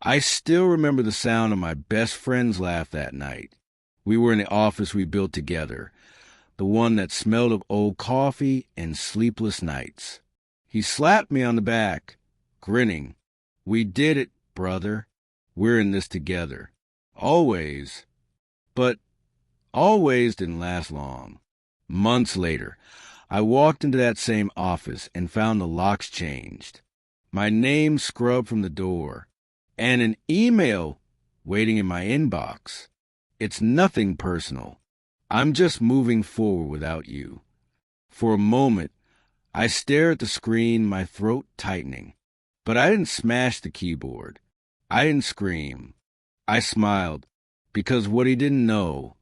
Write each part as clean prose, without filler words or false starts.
I still remember the sound of my best friend's laugh that night. We were in the office we built together, the one that smelled of old coffee and sleepless nights. He slapped me on the back, grinning. "We did it, brother. We're in this together." Always. But always didn't last long. Months later, I walked into that same office and found the locks changed, my name scrubbed from the door, and an email waiting in my inbox. "It's nothing personal. I'm just moving forward without you." For a moment, I stared at the screen, my throat tightening. But I didn't smash the keyboard. I didn't scream. I smiled, because what he didn't know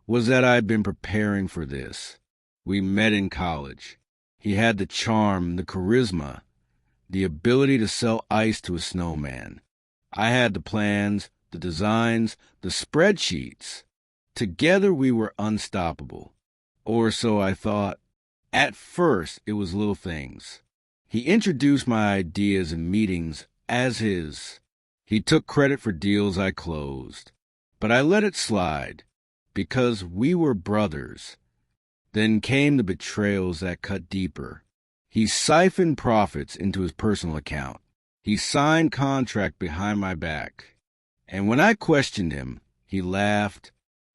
was that I'd been preparing for this. We met in college. He had the charm, the charisma, the ability to sell ice to a snowman. I had the plans, the designs, the spreadsheets. Together we were unstoppable. Or so I thought. At first, it was little things. He introduced my ideas in meetings as his. He took credit for deals I closed. But I let it slide, because we were brothers. Then came the betrayals that cut deeper. He siphoned profits into his personal account. He signed contract behind my back. And when I questioned him, he laughed.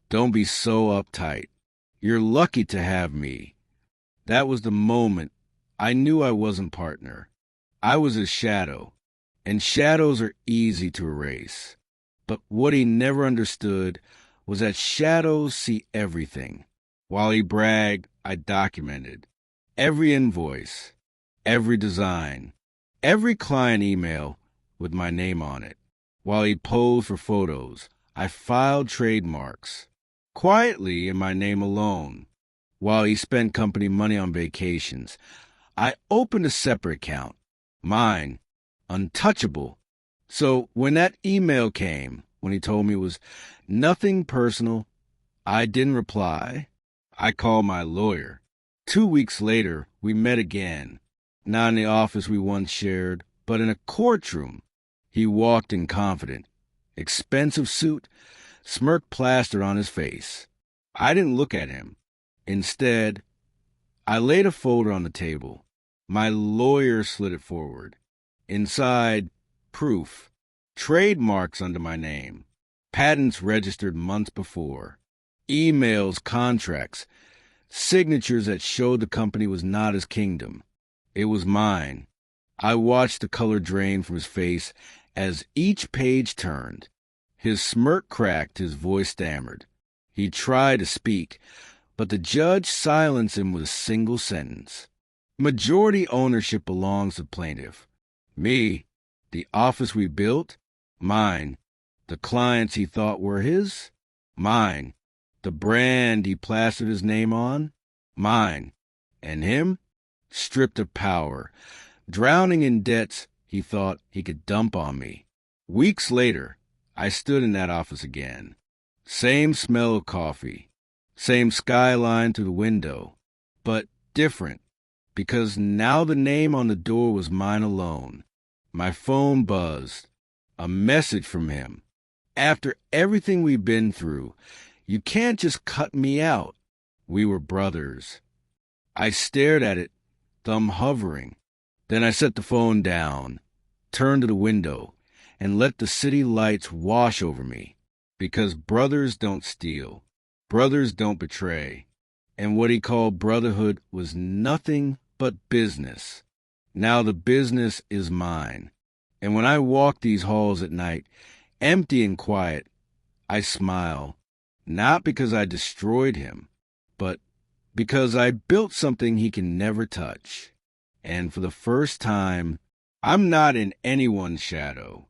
"Don't be so uptight. You're lucky to have me." That was the moment I knew I wasn't partner. I was his shadow, and shadows are easy to erase. But what he never understood was that shadows see everything. While he bragged, I documented every invoice, every design, every client email with my name on it. While he posed for photos, I filed trademarks, quietly in my name alone. While he spent company money on vacations, I opened a separate account, mine, untouchable. So when that email came, when he told me it was nothing personal, I didn't reply. I called my lawyer. 2 weeks later, we met again, not in the office we once shared, but in a courtroom. He walked in confident, expensive suit, smirk plastered on his face. I didn't look at him. Instead, I laid a folder on the table. My lawyer slid it forward. Inside, proof, trademarks under my name, patents registered months before, emails, contracts, signatures that showed the company was not his kingdom. It was mine. I watched the color drain from his face as each page turned. His smirk cracked, his voice stammered. He tried to speak, but the judge silenced him with a single sentence. "Majority ownership belongs to plaintiff. Me, the office we built, mine. The clients he thought were his, mine. The brand he plastered his name on, mine. And him, stripped of power, drowning in debts he thought he could dump on me." Weeks later, I stood in that office again. Same smell of coffee, same skyline through the window, but different, because now the name on the door was mine alone. My phone buzzed. A message from him. "After everything we've been through, you can't just cut me out." We were brothers. I stared at it, thumb hovering. Then I set the phone down, turned to the window, and let the city lights wash over me. Because brothers don't steal. Brothers don't betray. And what he called brotherhood was nothing but business. Now the business is mine. And when I walk these halls at night, empty and quiet, I smile. Not because I destroyed him, but because I built something he can never touch. And for the first time, I'm not in anyone's shadow.